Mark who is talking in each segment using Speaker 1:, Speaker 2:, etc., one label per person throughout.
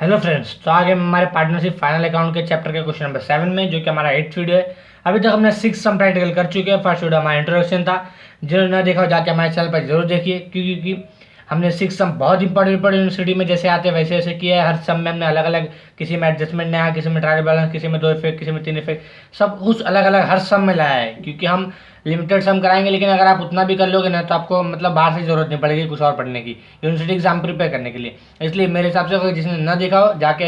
Speaker 1: Hello friends, तो आगे हमारे पार्टनरशिप फाइनल अकाउंट के चैप्टर के क्वेश्चन नंबर 7 में, जो कि हमारा 8th वीडियो है। अभी तक हमने 6 सम प्रैक्टिकल कर चुके हैं। फर्स्ट वीडियो हमारा इंट्रोडक्शन था। जिन्होंने ना देखा हो जाके हमारे चैनल पर जरूर देखिए, क्योंकि हमने 6 सम बहुत इंपॉर्टेंट यूनिवर्सिटी में जैसे आते हैं वैसे वैसे किया है। हर सम में हमने अलग अलग, किसी में एडजस्टमेंट नहीं आया, किसी में ट्रायल बैलेंस, किसी में 2 इफेक्ट, किसी में 3 इफेक्ट, सब कुछ अलग अलग हर सम में लाया है। क्योंकि हम लिमिटेड सम कराएंगे, लेकिन अगर आप उतना भी कर लोगे ना तो आपको मतलब बाहर से जरूरत नहीं पड़ेगी कुछ और पढ़ने की, यूनिवर्सिटी एग्जाम प्रिपेयर करने के लिए। इसलिए मेरे हिसाब से कोई जिसने ना देखा हो जाके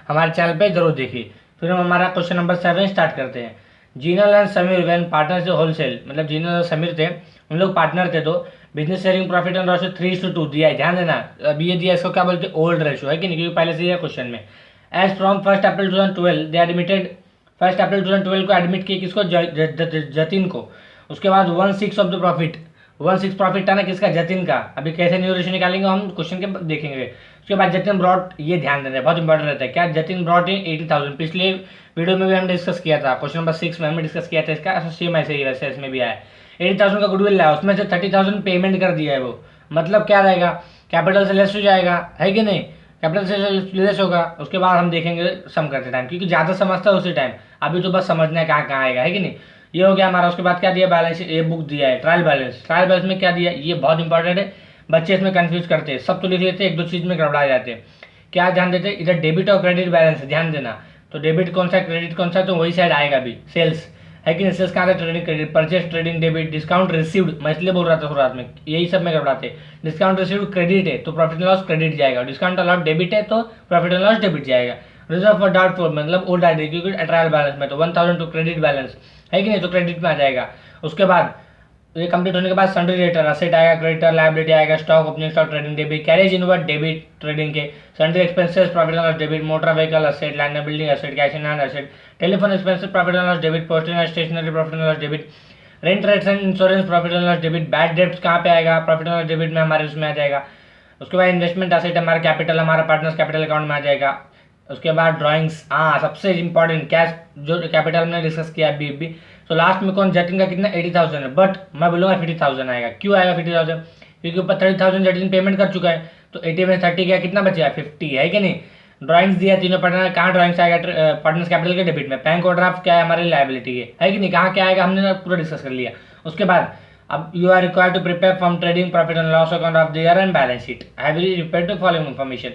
Speaker 1: हमारे चैनल पे जरूर देखिए। फिर हम हमारा क्वेश्चन नंबर 7 स्टार्ट करते हैं। Jinal and Samir when partner से होलसेल, मतलब जीनल और समीर थे, उन लोग पार्टनर थे। तो business sharing profit and loss 3:2 दिया है, ध्यान देना। अब ये दिया, इसको क्या बोलते हैं, ओल्ड रेशियो है कि नहीं, क्योंकि पहले से दिया क्वेश्चन में। As from 1 April 2012 they admitted, 1 April 2012 को एडमिट किए किसको, जतिन को। उसके बाद 1/6 ऑफ द प्रॉफिट, 1/6 प्रॉफिट था ना किसका, जतिन का। अभी कैसे न्यू रेशियो निकालेंगे हम क्वेश्चन के देखेंगे। उसके बाद जतिन ब्रॉट, ये ध्यान देना है, बहुत इंपॉर्टेंट रहता है। क्या जतिन ब्रॉट इन 80,000, पिछले वीडियो में भी हमने डिस्कस किया था, क्वेश्चन नंबर 6 में हमने डिस्कस किया था इसका। सेम ऐसे ही वैसे इसमें भी आया। 80,000 का गुडविल लाया, उसमें से 30,000 पेमेंट कर दिया है वो। मतलब क्या रहेगा, कैपिटल से लेस हो जाएगा, है कि नहीं, कैपिटल से लेस होगा। उसके बाद हम देखेंगे सम करते टाइम, क्योंकि ज़्यादा समझता है उसी टाइम। अभी तो बस समझना है कहाँ कहाँ आएगा, है कि नहीं। ये हो गया हमारा। उसके बाद क्या दिया, बैलेंस, ये बुक दिया है ट्रायल बैलेंस। ट्रायल बैलेंस में क्या दिया, ये बहुत इंपॉर्टेंट है, बच्चे इसमें कंफ्यूज करते हैं। सब तो लिख लेते हैं, एक दो चीज़ में गड़बड़ा जाते हैं। क्या ध्यान देते हैं, इधर डेबिट और क्रेडिट बैलेंस, ध्यान देना। तो डेबिट कौन सा, क्रेडिट कौन सा, तो वही साइड आएगा भी। सेल्स है कि नहीं, सेल्स कहाँ था, trading credit, purchase trading debit, discount received, मैं इसलिए बोल रहा था शुरुआत में, यही सब में गड़बड़ाते। डिस्काउंट रिसीव्ड क्रेडिट है तो प्रॉफिट एंड लॉस क्रेडिट जाएगा, डिस्काउंट अलाउड डेबिट है तो प्रॉफिट एंड लॉस डेबिट जाएगा। रिजर्व फॉर डाउटफुल, मतलब ओल्ड आइडी, क्योंकि ट्रायल बैलेंस में तो 1,000 टू क्रेडिट बैलेंस, है कि नहीं, तो क्रेडिट में आ जाएगा। उसके बाद ये कंप्लीट होने के बाद सन्ड्री डेटर, असेट आएगा, क्रेडिटर लायबिलिटी आएगा, stock, opening stock, trading debit, carriage inward debit trading के, sundry expenses profit and loss debit, motor vehicle asset, land and building asset, cash in hand asset, telephone expenses profit and loss debit, postal and stationery profit and loss debit, rent rates and insurance profit and loss debit, bad debts कहाँ पे आएगा, profit and loss debit में हमारे उसमें आ जाएगा। उसके बाद investment asset हमारा कैपिटल, हमारा पार्टनर्स कैपिटल अकाउंट में आ जाएगा। उसके बाद ड्राइंग्स, हाँ सबसे इंपॉर्टेंट, कैश जो कैपिटल में डिस्कस किया अभी। तो लास्ट में कौन, जटिन का कितना, 80,000 है, बट मैं बोलूँगा 50,000 आएगा। क्यों आएगा 50,000, क्योंकि ऊपर 30,000 जटिन पेमेंट कर चुका है, तो 80 में 30 गया, कितना बचा, 50, है कि नहीं। ड्राइंग्स दिया तीनों पार्टनर, कहाँ ड्राइंग्स आएगा, पार्टनर्स कैपिटल के डेबिट में। बैंक ओवरड्राफ्ट क्या है, हमारी लायबिलिटी है कि नहीं, कहाँ क्या आएगा, हमने पूरा डिस्कस कर लिया। उसके बाद अब you are required to prepare from trading profit and loss account of the year and balance sheet, have you prepared to following information.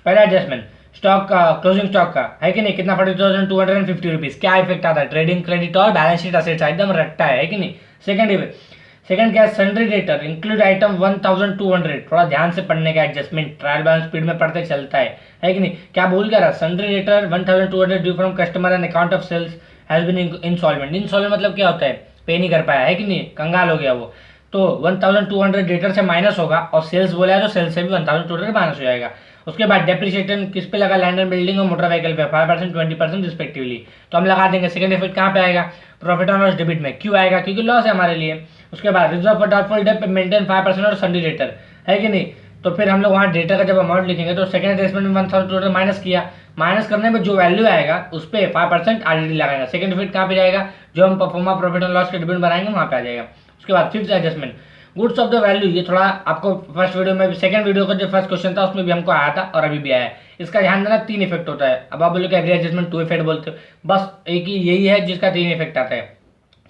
Speaker 1: पहला एडजस्टमेंट स्टॉक का, क्लोजिंग स्टॉक का, है कि नहीं, कितना 40,250 रुपीज, क्या इफेक्ट आता है, ट्रेडिंग क्रेडिट और बैलेंस शीट असेट्स एकदम रखता है कि नहीं। सेकंड क्या है, सन्ड्री डेटर इंक्लूड आइटम 1,200, थोड़ा ध्यान से पढ़ने का, एडजस्टमेंट ट्रायल बैलेंस स्पीड में पढ़ते चलता है कि नहीं। क्या बोल क्या रहा, sundry debtor 1,200 due from customer and account of sales has been insolvent. Insolvent मतलब क्या होता है, पे नहीं कर पाया, है कि नहीं, कंगाल हो गया वो। तो 1,200 डेटर से माइनस होगा, और सेल्स बोला है तो सेल्स से भी 1,200 माइनस हो जाएगा। उसके बाद डेप्रिसिएशन किस पे लगा, लैंड एंड बिल्डिंग और मोटर व्हीकल पे 5%, 20% रिस्पेक्टिवली, तो हम लगा देंगे। सेकंड इफेक्ट कहाँ पे आएगा, प्रॉफिट एंड लॉस डेबिट में। क्यों आएगा, क्योंकि लॉस है हमारे लिए। उसके बाद reserve for doubtful debt maintain 5% और सन्ड्री डेटर, है कि नहीं। तो फिर हम लोग वहाँ डेटा का जब अमाउंट लिखेंगे तो सेकंड एडजस्टमेंट में 1,200 माइनस किया, माइनस करने में जो वैल्यू आएगा उस पर 5% आरडीडी लगाएगा। सेकंड इफेक्ट कहाँ पे जाएगा, जो हम परफॉर्मा प्रॉफिट एंड लॉस के डेबिट बनाएंगे वहाँ पे आ जाएगा। उसके बाद fifth adjustment goods of the value, ये थोड़ा आपको फर्स्ट वीडियो में, सेकंड वीडियो का जो फर्स्ट क्वेश्चन था उसमें भी हमको आया था और अभी भी आया है। इसका ध्यान देना, 3 इफेक्ट होता है। अब आप बोलोगे एवरी एडजस्टमेंट 2 इफेक्ट बोलते हो, बस एक ही यही है जिसका 3 इफेक्ट आता है।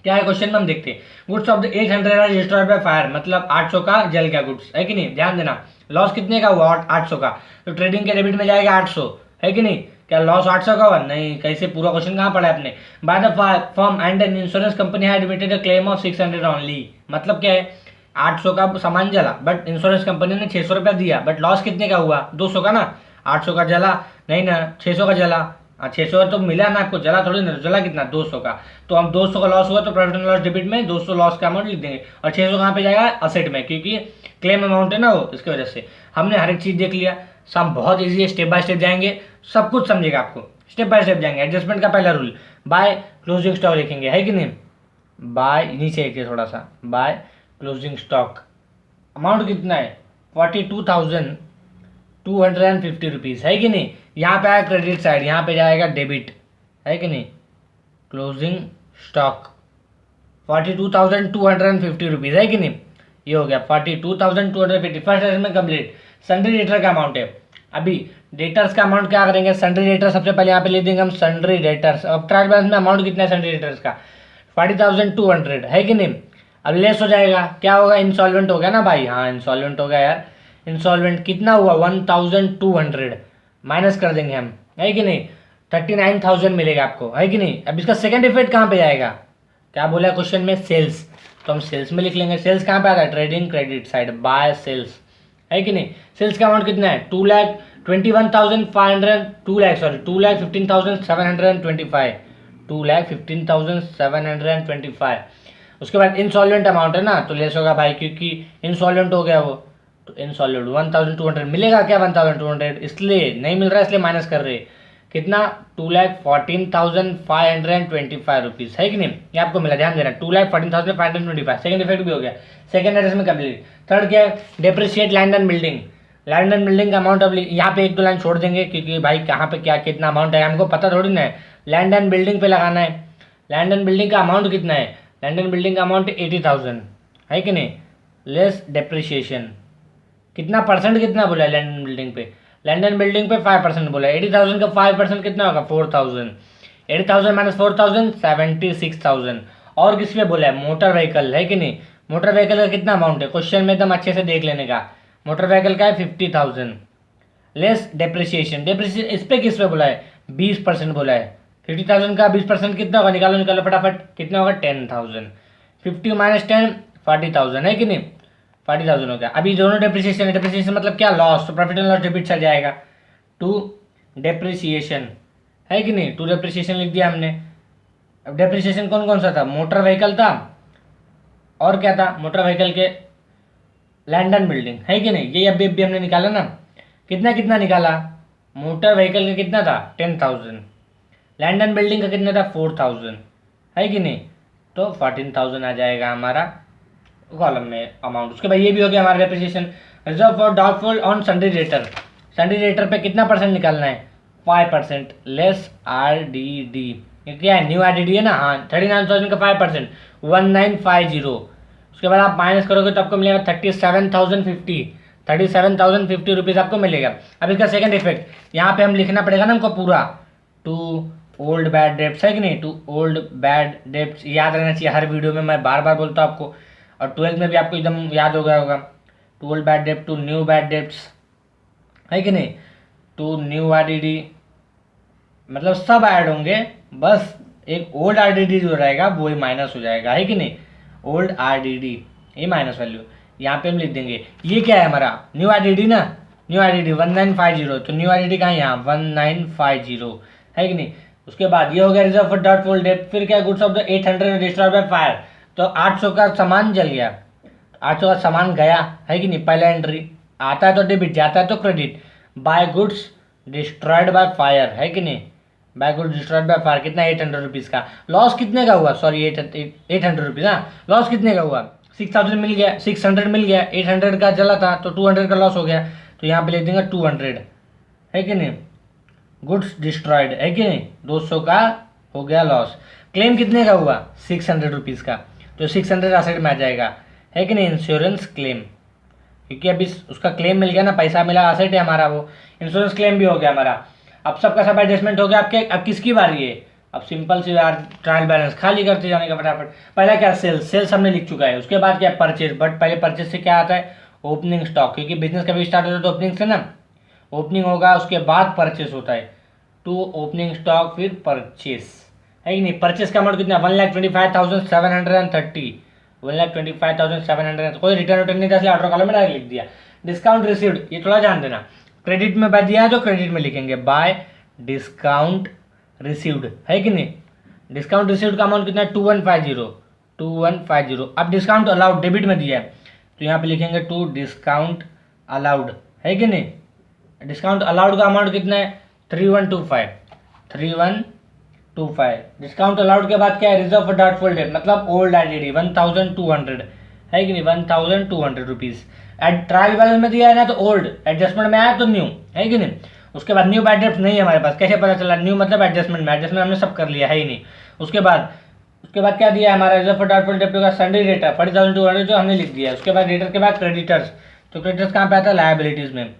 Speaker 1: क्या है क्वेश्चन में, हम देखते हैं। Goods of the 800 are destroyed by fire, मतलब 800 का जल गया गुड्स, है कि नहीं, ध्यान देना। लॉस कितने का हुआ, 800 का, तो ट्रेडिंग के डेबिट में जाएगा 800, है कि नहीं। क्या लॉस 800 का हुआ, नहीं, कैसे, पूरा क्वेश्चन कहाँ पढ़ा है आपने। By the firm and an insurance company had admitted a claim of 600 only, मतलब क्या है, 800 का सामान जला, बट इंश्योरेंस कंपनी ने 600 रुपया दिया, बट लॉस कितने का हुआ, 200 का ना। 800 का जला नहीं ना, 600 का जला, 600 तो मिला ना आपको, जला थोड़ी ना, जला कितना, 200 का। तो हम 200 का लॉस हुआ तो प्रॉफिट एंड लॉस डेबिट में 200 लॉस का अमाउंट लिख देंगे, और 600 कहाँ पे जाएगा, असेट में, क्योंकि क्लेम अमाउंट है ना वो, इसकी वजह से। हमने हर एक चीज़ देख लिया, सब बहुत ईजी है, स्टेप बाय स्टेप जाएंगे, सब कुछ समझेगा आपको, स्टेप बाय स्टेप जाएंगे। एडजस्टमेंट का पहला रूल, बाय क्लोजिंग स्टॉक लिखेंगे, है कि नहीं, बाय नीचे लिखिए थोड़ा सा, बाय क्लोजिंग स्टॉक, अमाउंट कितना है, 42,250 रुपीज़, है कि नहीं। यहाँ पे आया क्रेडिट साइड, यहाँ पे जाएगा डेबिट, है कि नहीं। क्लोजिंग स्टॉक 42,250 रुपीज़, है कि नहीं, ये हो गया 42,250। First adjustment complete. Sundry debtor का अमाउंट है अभी डेटर्स का अमाउंट क्या करेंगे, सन्ड्री डेटर सबसे पहले यहाँ पे लिख देंगे हम सन्ड्री डेटर्स। अब ट्रायल बैलेंस में अमाउंट कितना है सन्ड्री डेटर्स का, 40,200 है कि नहीं। अब लेस हो जाएगा, क्या होगा, इंसॉल्वेंट हो गया ना भाई, हाँ इंसॉल्वेंट हो गया यार। इंसॉल्वेंट कितना हुआ 1,200 माइनस कर देंगे हम, है कि नहीं, 39,000 मिलेगा आपको, है कि नहीं। अब इसका सेकंड इफेक्ट कहाँ पे जाएगा, क्या बोला क्वेश्चन में, सेल्स, तो हम सेल्स में लिख लेंगे। सेल्स कहाँ पे आता है, trading credit side, by sales, है कि नहीं। सेल्स का अमाउंट कितना है 2,21,500 2,15,725 2,15,725। उसके बाद इंसॉल्वेंट अमाउंट है ना, तो लेस होगा भाई, क्योंकि इंसॉल्वेंट हो गया वो, तो इंसॉल्वेंट 1,200 मिलेगा क्या, 1,200 इसलिए नहीं मिल रहा है, इसलिए माइनस कर रहे हैं। कितना 2,14,525 रुपीज़, है कि नहीं, ये आपको मिला, ध्यान देना 2,14,525। सेकंड इफेक्ट भी हो गया, सेकंड एड्रेस में कंप्लीट। थर्ड क्या है, depreciate land and building. Land and building का अमाउंट अब यहाँ पे 1-2 लाइन छोड़ देंगे, क्योंकि भाई कहाँ पे क्या कितना अमाउंट है हमको पता थोड़ी ना है, लैंड एंड बिल्डिंग पे लगाना है। लैंड एंड बिल्डिंग का अमाउंट कितना है, लैंड एंड बिल्डिंग का अमाउंट 80,000, है कि नहीं, लेस डेप्रिशिएशन। कितना परसेंट कितना बोला है लैंड एंड बिल्डिंग पे, लैंड एंड बिल्डिंग पे 5% बोला है। 80,000 का 5% कितना होगा 4,000, 80,000 माइनस 4,000 76,000। और किस पे बोला है, मोटर व्हीकल, है कि नहीं। मोटर व्हीकल का कितना अमाउंट है, क्वेश्चन में एकदम अच्छे से देख लेने का। मोटर व्हीकल का है 50,000 लेस डेप्रिसिएशन। डेप्रिसिएशन इस पे किस पे बोला है, 20% बोला है। 50,000 का 20% कितना होगा, निकालो निकालो फटाफट, कितना होगा 10,000। 50 माइनस 10 40,000, है कि नहीं, 40,000 हो गया। अभी दोनों डेप्रिसिएशन है, डेप्रिसिएशन मतलब क्या, लॉस, तो प्रॉफिट एंड लॉस डेबिट चल जाएगा टू डेप्रिसिएशन, है कि नहीं, टू डेप्रिसिएशन लिख दिया हमने। अब डेप्रिसिएशन कौन कौन सा था, मोटर व्हीकल था, और क्या था, मोटर व्हीकल के लैंड एंड बिल्डिंग, है कि नहीं, ये अभी हमने निकाला ना। कितना कितना निकाला, मोटर व्हीकल का कितना था 10,000, लैंड एंड बिल्डिंग का कितना था 4,000, है कि नहीं, तो 14,000 आ जाएगा हमारा कॉलम में अमाउंट। उसके बाद ये भी हो गया हमारा depreciation. Reserve for doubtful on sundry debtor, sundry debtor पे कितना परसेंट निकालना है, 5% लेस RDD। ये क्या है, न्यू RDD है ना, हाँ 39,000 का 5% 1950। उसके बाद आप माइनस करोगे तो आपको मिलेगा 37,050 रुपीज़ आपको मिलेगा। अब इसका सेकंड इफेक्ट यहाँ पे हम लिखना पड़ेगा ना हमको पूरा, टू ओल्ड बैड डेब्ट्स, है कि नहीं, टू ओल्ड बैड डेब्ट्स, याद रहना चाहिए, हर वीडियो में मैं बार बार बोलता हूँ आपको, और 12th में भी आपको एकदम याद हो गया होगा। टू ओल्ड बैड डेब्ट टू न्यू बैड डेब्ट्स, है कि नहीं, टू न्यू RDD, मतलब सब ऐड होंगे, बस एक ओल्ड RDD जो रहेगा वो ही माइनस हो जाएगा, है कि नहीं, ओल्ड RDD ये माइनस वैल्यू यहाँ पे हम लिख देंगे। ये क्या है हमारा न्यू RDD ना, न्यू RDD 1950, तो न्यू RDD कहाँ है यहाँ 1950, है कि नहीं। उसके बाद ये हो गया रिजर्व फॉर डाउटफुल डेब्ट। फिर क्या, goods of the 800 destroyed by fire, तो 800 का सामान जल गया, 800 का सामान गया, है कि नहीं, पहला एंट्री आता है तो डेबिट, जाता है तो credit. By goods destroyed by fire, है कि नहीं, by goods destroyed by fire कितना 800 रुपीज़ का। लॉस कितने का हुआ, सॉरी 800 रुपीज़, हाँ लॉस कितने का हुआ, 6,000 मिल गया, 600 मिल गया, 800 का जला था तो 200 का लॉस हो गया, तो यहाँ पे लिख देंगे 200, है कि नहीं, गुड्स डिस्ट्रॉयड, है कि नहीं, 200 का हो गया लॉस। क्लेम कितने का हुआ 600 रुपीज़ का, तो 600 एसेट में आ जाएगा, है कि नहीं, इंश्योरेंस क्लेम, क्योंकि अभी उसका क्लेम मिल गया ना, पैसा मिला, एसेट है हमारा वो, इंश्योरेंस क्लेम भी हो गया हमारा। अब सबका सब एडजस्टमेंट हो गया आपके। अब किसकी बारी है, अब सिंपल सी यार ट्रायल बैलेंस खाली करते जाने का फटाफट। पहला क्या, सेल्स, सेल्स हमने लिख चुका है। उसके बाद क्या, परचेज, बट पहले परचेज से क्या आता है, ओपनिंग स्टॉक, क्योंकि बिजनेस कभी स्टार्ट होता है तो ओपनिंग से ना, ओपनिंग होगा उसके बाद परचेस होता है, टू ओपनिंग स्टॉक फिर परचेस, है कि नहीं। परचेस का अमाउंट कितना 1,25,730, 1,25,730, कोई रिटर्न रिटर्न नहीं था इसलिए ऑर्डर कॉलम में डायरेक्ट लिख दिया। डिस्काउंट रिसीव्ड, ये थोड़ा ध्यान देना, क्रेडिट में दिया है तो क्रेडिट में लिखेंगे, बाय डिस्काउंट रिसीव्ड, है कि नहीं। डिस्काउंट रिसीव्ड का अमाउंट कितना है 2,150। अब डिस्काउंट अलाउड डेबिट में दिया है तो यहाँ पे लिखेंगे टू डिस्काउंट अलाउड, है कि नहीं। डिस्काउंट अलाउड का अमाउंट कितना है 3,125। डिस्काउंट अलाउड के बाद क्या है, रिजर्व फॉर डाउटफुल डेट, मतलब ओल्ड RDD 1,200, है कि नहीं, 1,200 रुपीज़। ट्रायल बैलेंस में दिया है ना तो ओल्ड, एडजस्टमेंट में आया तो न्यू, है कि नहीं। उसके बाद न्यू बैड डेब्ट नहीं है हमारे पास, कैसे पता चला, न्यू मतलब एडजस्टमेंट में, एडजस्टमेंट हमने सब कर लिया है ही नहीं। उसके बाद क्या दिया है हमारा, रिजर्व फॉर डाउटफुल डेब्ट का सन्ड्री डेटर 40,200 जो हमने लिख दिया है। उसके बाद डेटर के बाद क्रेडिटर्स, तो क्रेडिटर्स कहाँ पे आता है, लायबिलिटीज़ में,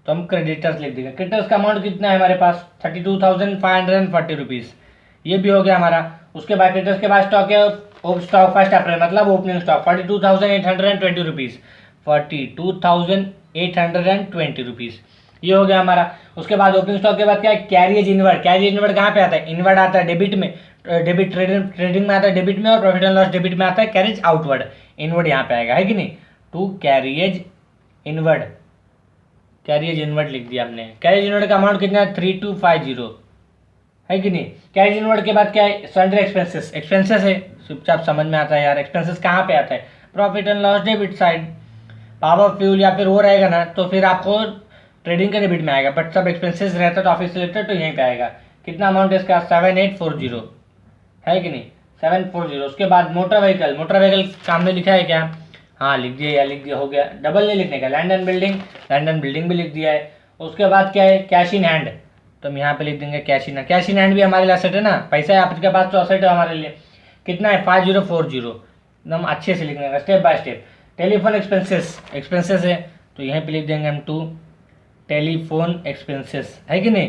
Speaker 1: तो हम क्रेडिटर्स लिख देंगे। क्रेडिटर्स का अमाउंट कितना है हमारे पास 32,540 रुपीज़, ये भी हो गया हमारा। उसके बाद क्रेडिटर्स के बाद स्टॉक है स्टॉक फर्स्ट अप्रैल मतलब ओपनिंग स्टॉक 42,820 रुपीज़, 42,820 रुपीज़, ये हो गया हमारा। उसके बाद ओपनिंग स्टॉक के बाद क्या है कैरियज इनवर्ड। कैरियज इनवर्ड कहाँ पे आता है, इनवर्ड आता है डेबिट में, डेबिट ट्रेडिंग में आता है डेबिट में, और प्रॉफिट एंड लॉस डेबिट में आता है, कैरिज आउटवर्ड, इनवर्ड यहाँ पे आएगा, है कि नहीं। To carriage inward, carriage inward लिख दिया हमने। कैरियज इनवर्ड का अमाउंट कितना है 3250, है कि नहीं। कैरियज इनवर्ड के बाद क्या है सन्ड्री एक्सपेंसेस, एक्सपेंसेस है चुपचाप समझ में आता है यार। एक्सपेंसेस कहाँ पे आता है, profit and loss debit side, power fuel या फिर वो रहेगा ना तो फिर आपको ट्रेडिंग के डेबिट में आएगा, बट सब एक्सपेंसेस रहता है तो ऑफिस रिलेटेड तो यहीं पे आएगा। कितना अमाउंट है इसका 7840, है कि नहीं 740। उसके बाद मोटर व्हीकल, मोटर व्हीकल काम में लिखा है क्या, हाँ लिख दिया, या लिख दिया हो गया, डबल नहीं लिखने का। Land and building, land and building भी लिख दिया है। उसके बाद क्या है कैश इन हैंड, तो हम यहाँ पे लिख देंगे cash in hand. Cash in hand भी हमारे लिए असेट है ना, पैसा है आपके पास तो असेट है हमारे लिए। कितना है 5040, एकदम अच्छे से लिखने का step by step. Telephone expenses, expenses है तो यहीं पे लिख देंगे हम टू टेलीफोन एक्सपेंसेस, है कि नहीं।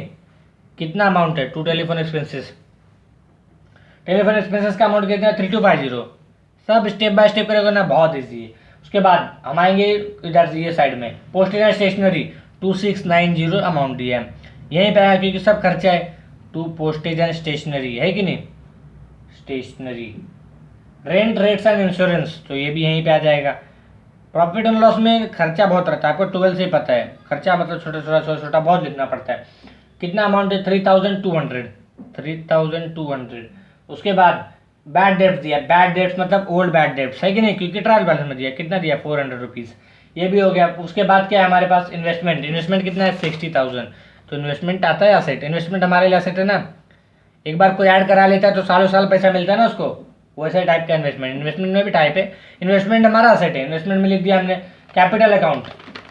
Speaker 1: कितना अमाउंट है to telephone expenses, telephone expenses का अमाउंट कितना है 3250। सब स्टेप बाय स्टेप करेगा ना, बहुत ईजी है। उसके बाद हम आएंगे इधर ये साइड में पोस्टेज एंड स्टेशनरी 2690 अमाउंट दिया है, यहीं पे आया क्योंकि सब खर्चा है। टू पोस्टेज एंड स्टेशनरी, है कि नहीं, stationery. Rent rates and insurance, तो ये भी यहीं पे आ जाएगा। प्रॉफिट एंड लॉस में खर्चा बहुत रहता है, आपको 12 से ही पता है, खर्चा मतलब छोटा छोटा छोटा बहुत लिखना पड़ता है। कितना अमाउंट है 3200, 3200। उसके बाद बैड डेट्स दिया, बैड डेट्स मतलब ओल्ड बैड डेट्स, है कि नहीं, क्योंकि ट्रायल बैलेंस में दिया। कितना दिया 400 रुपीज़, ये भी हो गया। उसके बाद क्या है हमारे पास इन्वेस्टमेंट, इन्वेस्टमेंट कितना है 60,000, तो इन्वेस्टमेंट आता है असेट, इन्वेस्टमेंट हमारे लिए असेट है ना। एक बार कोई ऐड करा लेता है तो सालों साल पैसा मिलता है ना उसको, वैसे टाइप का इन्वेस्टमेंट। इन्वेस्टमेंट में भी टाइप है, इन्वेस्टमेंट हमारा असेट है। इन्वेस्टमेंट में लिख दिया हमने कैपिटल अकाउंट,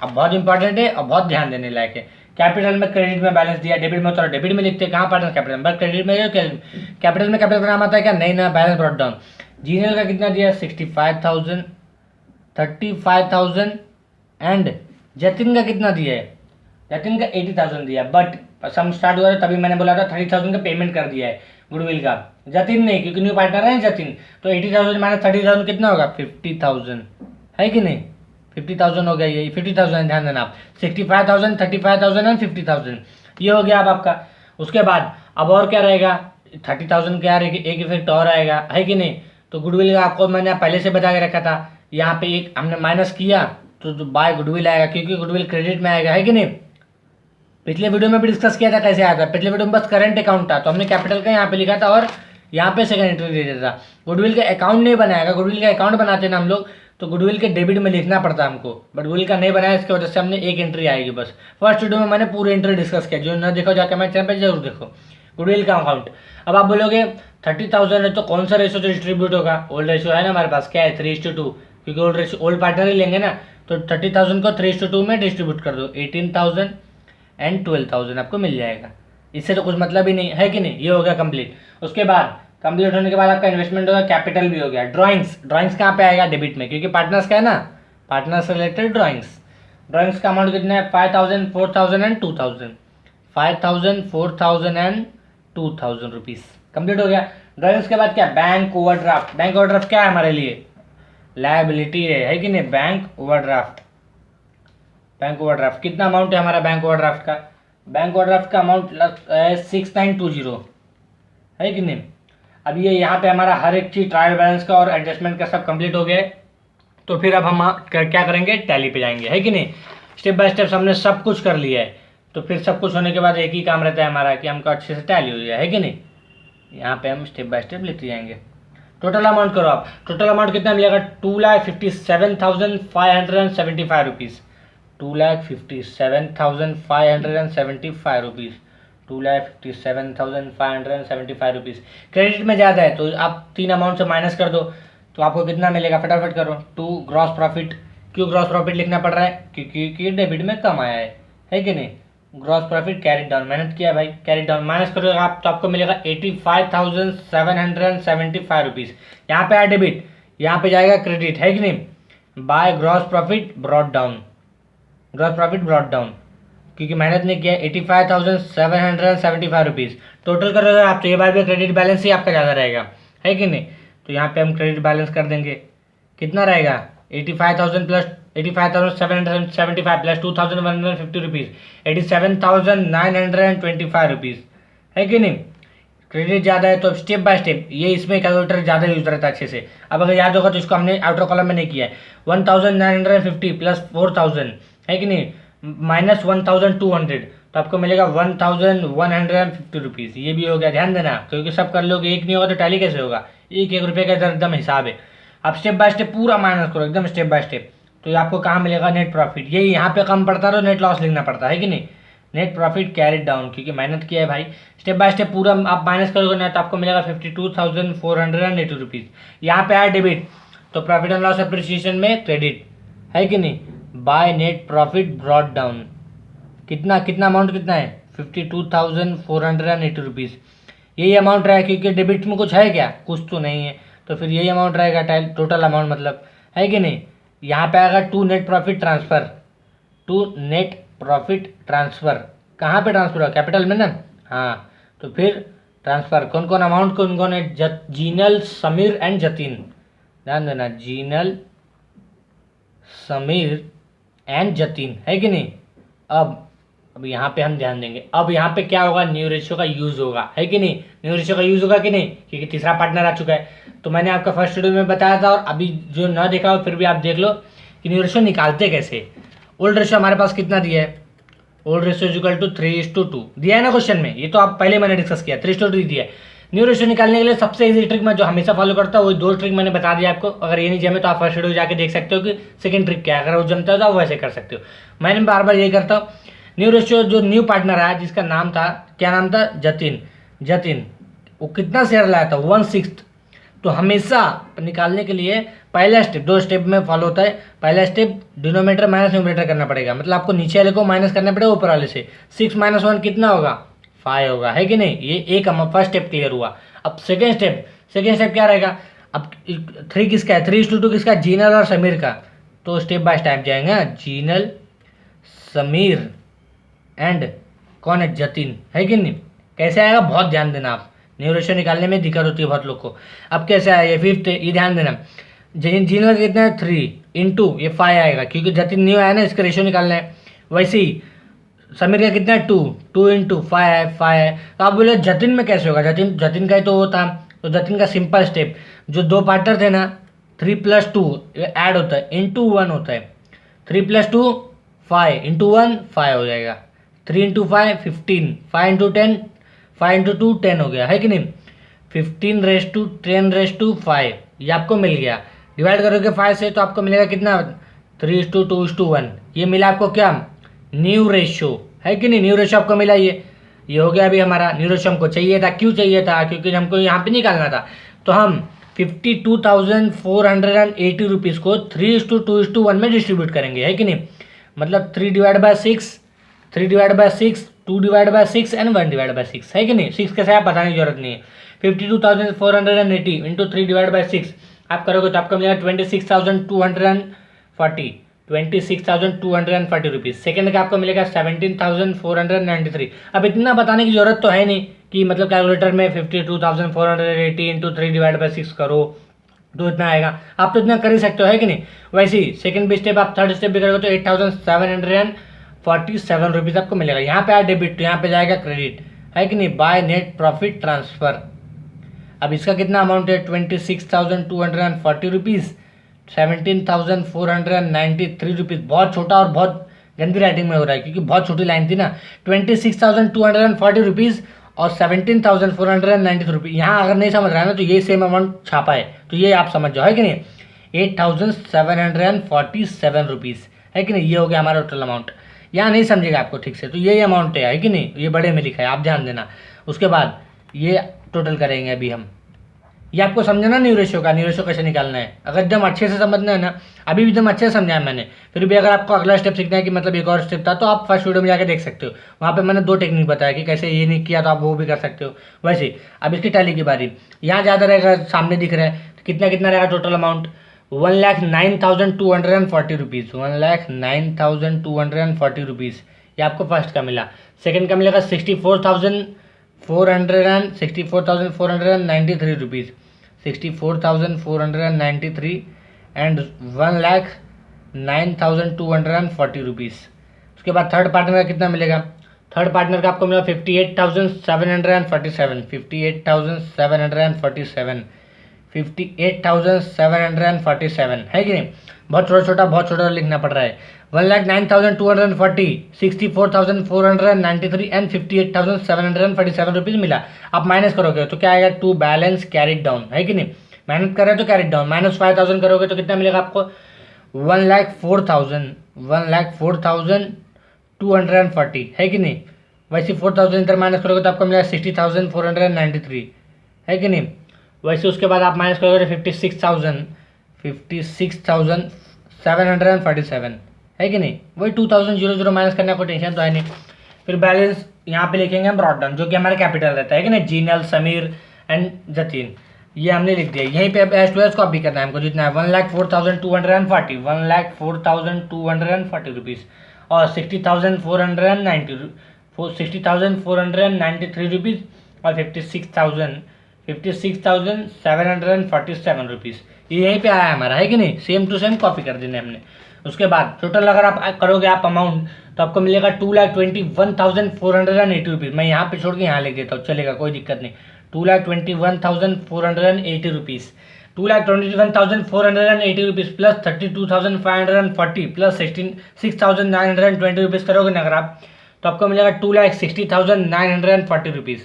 Speaker 1: अब बहुत इंपॉर्टेंट है और बहुत ध्यान देने लायक है। कैपिटल में क्रेडिट में बैलेंस दिया, डेबिट में तो डेबिट में लिखते हैं, कहाँ पार्टनर कैपिटल में, क्रेडिट में कैपिटल में कैपिटल का नाम आता है क्या, नहीं ना, बैलेंस ब्रॉट डाउन। जीएनएल का कितना दिया 65,000, 35,000 एंड जतिन का कितना दिया है, जतिन का 80,000 दिया, बट सम स्टार्ट हुआ था तभी मैंने बोला था 30,000 का पेमेंट कर दिया है गुडविल का। जतिन नहीं, क्योंकि न्यू पार्टनर है जतिन, तो 80,000 माइनस 30,000 कितना होगा 50,000, है कि नहीं, 50,000 हो गया, ये 50,000 ध्यान देना आप। 65,000, 35,000 एंड 50,000, ये हो गया अब आपका। उसके बाद अब और क्या रहेगा 30,000 का यार एक इफेक्ट और आएगा, है कि नहीं। तो गुडविल का आपको मैंने पहले से बता के रखा था, यहाँ पे एक हमने माइनस किया तो बाय गुडविल आएगा, क्योंकि गुडविल क्रेडिट में आएगा, है कि नहीं। पिछले वीडियो में भी डिस्कस किया था कैसे आया था, पिछले वीडियो में बस करंट अकाउंट था तो हमने कैपिटल का यहाँ पे लिखा था और यहाँ पे सेकंड एंट्री दे दिया था। गुडविल का अकाउंट नहीं बनाएगा, गुडविल का अकाउंट बनाते ना हम लोग तो गुडविल के डेबिट में लिखना पड़ता है हमको, बट गुडविल का नहीं बनाया, इसकी वजह से हमने एक एंट्री आएगी बस। फर्स्ट वीडियो में मैंने पूरी एंट्री डिस्कस किया, जो ना देखो जाकर मेरे चैनल पर जरूर देखो गुडविल का अकाउंट। अब आप बोलोगे 30,000 है तो कौन सा रेशियो डिस्ट्रीब्यूट होगा, ओल्ड रेशियो है ना हमारे पास, क्या है 3:2, क्योंकि ओल्ड रेशियो ओल्ड पार्टनर ही लेंगे ना, तो 30,000 को 3:2 में डिस्ट्रीब्यूट कर दो, 18,000 एंड 12,000 आपको मिल जाएगा। इससे तो कुछ मतलब ही नहीं, है कि नहीं। ये हो गया कंप्लीट। उसके बाद कंप्लीट होने के बाद आपका इन्वेस्टमेंट होगा, कैपिटल भी हो गया। ड्राइंग्स, ड्राइंग्स कहाँ पे आएगा डेबिट में, क्योंकि पार्टनर्स का है ना, पार्टनर्स रिलेटेड ड्राइंग्स। ड्राइंग्स का अमाउंट कितना है 5,000, 4,000 एंड 2,000, 5,000, 4,000 एंड 2,000 रुपीज़ कंप्लीट हो गया। ड्राइंग्स के बाद क्या बैंक ओवरड्राफ्ट, बैंक ओवरड्राफ्ट क्या है हमारे लिए लायबिलिटी है कि नहीं। बैंक ओवरड्राफ्ट, बैंक ओवरड्राफ्ट कितना अमाउंट है हमारा बैंक ओवरड्राफ्ट का, बैंक ओवरड्राफ्ट का अमाउंट 6920, है कि नहीं। अब ये यहाँ पे हमारा हर एक चीज़ ट्रायल बैलेंस का और एडजस्टमेंट का सब कंप्लीट हो गया है, तो फिर अब हम क्या करेंगे टैली पे जाएंगे, है कि नहीं। स्टेप बाय स्टेप हमने सब कुछ कर लिया है, तो फिर सब कुछ होने के बाद एक ही काम रहता है हमारा कि हमको अच्छे से टैली हो जाए, है कि नहीं। यहाँ पे हम स्टेप बाय स्टेप लिखते जाएंगे। टोटल अमाउंट करो आप, टोटल अमाउंट कितना मिलेगा 2,57,575 रुपीज़, 2,57,575 रुपीज़, 2,57,575 रुपीज़। क्रेडिट में ज़्यादा है तो आप 3 अमाउंट से माइनस कर दो तो आपको कितना मिलेगा, फटाफट करो। 2 ग्रॉस प्रॉफिट, क्यों ग्रॉस प्रॉफिट लिखना पड़ रहा है, क्योंकि डेबिट में कम आया है कि नहीं। ग्रॉस प्रॉफिट कैरी डाउन, मेहनत किया भाई, कैरी डाउन माइनस करोगे आप तो आपको मिलेगा 85,775 रुपीज़। यहाँ पे आया डेबिट, यहाँ पे जाएगा क्रेडिट, है कि नहीं। By gross profit brought down, gross profit brought down क्योंकि मेहनत नहीं किया है, 85,775 रुपीज़ टोटल करोगे आप तो ये बार भी क्रेडिट बैलेंस ही आपका ज़्यादा रहेगा, है कि नहीं। तो यहाँ पे हम क्रेडिट बैलेंस कर देंगे, कितना रहेगा 85,000 प्लस 85,775 प्लस 2,150 रुपीज़ 87,925 रुपीज़, है कि नहीं। क्रेडिट ज़्यादा है तो स्टेप बाय स्टेप ये इसमें कैलकुलेटर ज़्यादा यूज रहता है अच्छे से। अब अगर याद होगा तो इसको हमने आउटर कॉलम में नहीं किया है, 1,950 प्लस 4,000, है कि नहीं, माइनस 1,200, तो आपको मिलेगा 1,150 रुपीज़। ये भी हो गया, ध्यान देना, क्योंकि सब कर लोगे, एक नहीं होगा तो टैली कैसे होगा। एक एक रुपये का एकदम हिसाब है। आप स्टेप बाय स्टेप पूरा माइनस करो, एकदम स्टेप बाय स्टेप, तो ये आपको कहाँ मिलेगा, नेट प्रॉफिट। ये यहाँ पे कम पड़ता है तो नेट लॉस लिखना पड़ता है कि नहीं, नेट प्रॉफिट कैरिड डाउन, क्योंकि मेहनत किया है भाई। स्टेप बाय स्टेप पूरा आप माइनस करोगे ना तो आपको मिलेगा 52,480 रुपीज़। यहाँ पे आया डेबिट तो प्रॉफिट एंड लॉस एप्रिसिएशन में क्रेडिट, है कि नहीं, by net profit brought down. कितना कितना अमाउंट कितना है, 52,480 रुपीज़। यही अमाउंट रहेगा, क्योंकि डेबिट में कुछ है क्या, कुछ तो नहीं है, तो फिर यही अमाउंट रहेगा टोटल अमाउंट, मतलब, है कि नहीं। यहाँ पे आएगा to net profit transfer, to net profit transfer, कहाँ पे ट्रांसफ़र हुआ, कैपिटल में ना, हाँ। तो फिर ट्रांसफ़र कौन कौन अमाउंट कौन कौन है, जीनल, समीर एंड जतिन, ध्यान देना, जीनल, समीर एंड जतिन, है कि नहीं। अब यहाँ पे हम ध्यान देंगे, अब यहाँ पे क्या होगा, न्यू रेशियो का यूज़ होगा, है कि नहीं, न्यू रेशियो का यूज़ होगा कि नहीं, क्योंकि तीसरा पार्टनर आ चुका है। तो मैंने आपका फर्स्ट वीडियो में बताया था, और अभी जो ना देखा हो फिर भी आप देख लो कि न्यू रेशियो निकालते कैसे। ओल्ड रेशियो हमारे पास कितना दिया है, ओल्ड रेशियो इक्वल टू 3:2 दिया है ना क्वेश्चन में, ये तो आप पहले मैंने डिस्कस किया, 3:2 दिया है। न्यू रेशियो निकालने के लिए सबसे इजी ट्रिक मैं जो हमेशा फॉलो करता हूँ, वही दो ट्रिक मैंने बता दिया आपको। अगर ये नहीं जमे तो आप फर्स्ट वीडियो जाके देख सकते हो कि सेकंड ट्रिक क्या है, अगर वो जमता है तो आप वैसे कर सकते हो। मैंने बार बार यही करता हूँ। न्यू रेशियो जो न्यू पार्टनर आया जिसका नाम था, क्या नाम था, जतिन, वो कितना शेयर लाया था, 1/6। तो हमेशा निकालने के लिए पहला स्टेप, दो स्टेप में फॉलो होता है। पहला स्टेप डिनोमिनेटर माइनस न्यूमरेटर करना पड़ेगा, मतलब आपको नीचे वाले को माइनस करना पड़ेगा ऊपर वाले से। 6 - 1 कितना होगा, 5 होगा, है कि नहीं। ये एक फर्स्ट स्टेप क्लियर हुआ। अब सेकेंड स्टेप क्या रहेगा, अब 3 किसका है, 3:2 किसका, जीनल और समीर का। तो स्टेप बाय स्टेप जाएंगे, जीनल, समीर एंड कौन है, जतिन, है कि नहीं। कैसे आएगा बहुत ध्यान देना आप, न्यू रेशियो निकालने में दिक्कत होती है बहुत लोग को। अब कैसे आया, ये 5th है, ये ध्यान देना। जीनल कितना है, 3 × ये 5 आएगा, क्योंकि जतिन न्यू आया ना, इसका रेशियो निकालना है। वैसे ही समीर का कितना है, 2 × 5 है। तो आप बोले जतिन में कैसे होगा, जतिन का ही तो वो था। तो जतिन का सिंपल स्टेप, जो दो पार्टनर थे ना, 3 + 2 ऐड होता है, × 1 होता है। 3 + 2 5 × 1 5 हो जाएगा, 3 × 5 15, 5 × 10 5 × 2 10 हो गया, है कि नहीं। 15⁻10⁵ ये आपको मिल गया। डिवाइड करोगे 5 से तो आपको मिलेगा कितना, 3:2:1। ये मिला आपको क्या, न्यू रेशियो, है कि नहीं। न्यू रेशियो आपको मिला, ये हो गया अभी हमारा। न्यू रेशियो हमको चाहिए था, क्यों चाहिए था, क्योंकि हमको यहाँ पे निकालना था। तो हम 52,480 रुपीज़ को 3:2:1 में डिस्ट्रीब्यूट करेंगे, है कि नहीं। मतलब 3/6, 3/6, 2/6 एंड 1/6, है कि नहीं। 6 कैसे आप बताने की जरूरत नहीं है। 52,480 × 3/6 आप करोगे तो आपको मिलेगा 26,240 रुपीज़। सेकेंड का आपको मिलेगा 17,493। अब इतना बताने की जरूरत तो है नहीं कि मतलब कैलकुलेटर में 52,480 × 3/6 करो तो इतना आएगा। आप तो इतना कर ही सकते हो, है कि नहीं। वैसे ही सेकेंड भी स्टेप, आप थर्ड स्टेप भी करोगे तो 8,747 रुपीज़ आपको मिलेगा। यहाँ पे आया डेबिट तो यहाँ पे जाएगा क्रेडिट, है कि नहीं, बाय नेट प्रॉफिट ट्रांसफ़र। अब इसका कितना अमाउंट है, 26,240 रुपीज़, 17,493 रुपीज़। बहुत छोटा और बहुत गंदी राइटिंग में हो रहा है, क्योंकि बहुत छोटी लाइन थी ना। 26,240 रुपीज़ और 17,493 रुपीज़। यहाँ अगर नहीं समझ रहा है ना तो ये सेम अमाउंट छापा है, तो ये आप समझ जाओ, है कि नहीं। 8,747 रुपीज़, है कि नहीं। ये हो गया हमारा टोटल अमाउंट। यहाँ नहीं समझेगा आपको ठीक से, तो यही अमाउंट है कि नहीं। ये बड़े में लिखा है, आप ध्यान देना। उसके बाद ये टोटल करेंगे अभी हम। ये आपको समझना न्यू रेशियो का, न्यू रेशियो कैसे निकालना है। अगर एकदम अच्छे से समझना है ना, अभी भी एकदम अच्छे से समझाया मैंने, फिर भी अगर आपको अगला स्टेप सीखना है कि मतलब एक और स्टेप था, तो आप फर्स्ट वीडियो में जाकर देख सकते हो। वहाँ पे मैंने 2 टेक्निक बताया कि कैसे ये नहीं किया तो आप वो भी कर सकते हो। वैसे अब इसकी टैली की बारी, यहाँ ज़्यादा रहेगा, सामने दिख रहा है, तो कितना कितना रहेगा टोटल अमाउंट, 1,09,240 रुपीज़, 1,09,240 रुपीज़। ये आपको फर्स्ट का मिला। सेकंड का मिलेगा 64,493 रुपीज़, 64,493 एंड 1,09,240 रुपीज़। उसके बाद थर्ड पार्टनर का कितना मिलेगा? थर्ड पार्टनर का आपको मिला 58,747, 58,747 है कि नहीं? बहुत छोटा लिखना पड़ रहा है। 1,09,240, 64,493 एंड 58,747 रुपीज़ मिला। आप माइनस करोगे तो क्या आएगा? टू बैलेंस कैरिड डाउन, है कि नहीं? मेहनत कर रहे हो तो कैरिड डाउन। -5,000 करोगे तो कितना मिलेगा आपको? 1,04,240 है कि नहीं? वैसे 4,000 इधर माइनस करोगे तो आपको मिलेगा 60,493 है कि नहीं? वैसे उसके बाद आप माइनस करोगे 56,747 है कि नहीं? वही 2,000 माइनस करने को टेंशन तो है नहीं। फिर बैलेंस यहाँ पे लिखेंगे हम ब्रॉट डाउन, जो कि हमारा कैपिटल रहता है कि नहीं? जीनल, समीर एंड जतीन, ये हमने लिख दिया। यहीं पे S2S कॉपी करना है हमको, जितना है 1,04,240, 1,04,240 रुपीज़ और 60,493 रुपीज़ और 56,747 रुपीज़। ये यहीं पे आया हमारा, है कि नहीं? सेम टू सेम कॉपी कर देने हमने। उसके बाद टोटल अगर आप करोगे आप अमाउंट, तो आपको मिलेगा 2,21,480 रुपीज़। मैं यहाँ पे छोड़ के यहाँ लिख देता हूँ, चलेगा, कोई दिक्कत नहीं। 2,21,480 rupees, 2,21,480 rupees plus 32,540 plus 6,920 rupees करोगे ना अगर आप, तो आपको मिलेगा 2,60,940 रुपीज़,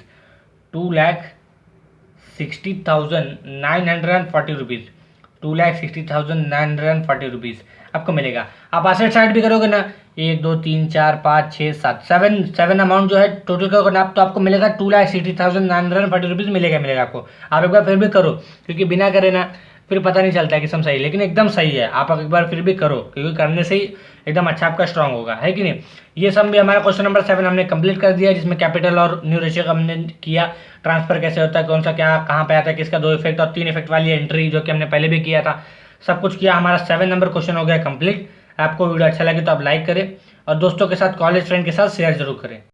Speaker 1: 2,60,940 रुपीज़, 2,60,940 रुपीज़ आपको मिलेगा। आप असेट साइड भी करोगे ना, 1 2 3 4 5 6 7 7 अमाउंट जो है टोटल करोगे ना, तो आपको मिलेगा 2,60,940 रुपीज़ मिलेगा आपको। आप एक बार फिर भी करो, क्योंकि बिना करे ना फिर पता नहीं चलता है कि सम सही, लेकिन एकदम सही है। आप एक बार फिर भी करो, क्योंकि करने से ही एकदम अच्छा आपका स्ट्रांग होगा, है कि नहीं? ये सब भी हमारा क्वेश्चन नंबर 7 हमने कंप्लीट कर दिया, जिसमें कैपिटल और न्यू रेशियो का हमने किया, ट्रांसफर कैसे होता है, कौन सा क्या कहाँ पे आता है, किसका 2 इफेक्ट और 3 इफेक्ट वाली एंट्री, जो कि हमने पहले भी किया था, सब कुछ किया। हमारा 7 नंबर क्वेश्चन हो गया कंप्लीट। आपको वीडियो अच्छा लगे तो आप लाइक करें और दोस्तों के साथ, कॉलेज फ्रेंड के साथ शेयर जरूर करें।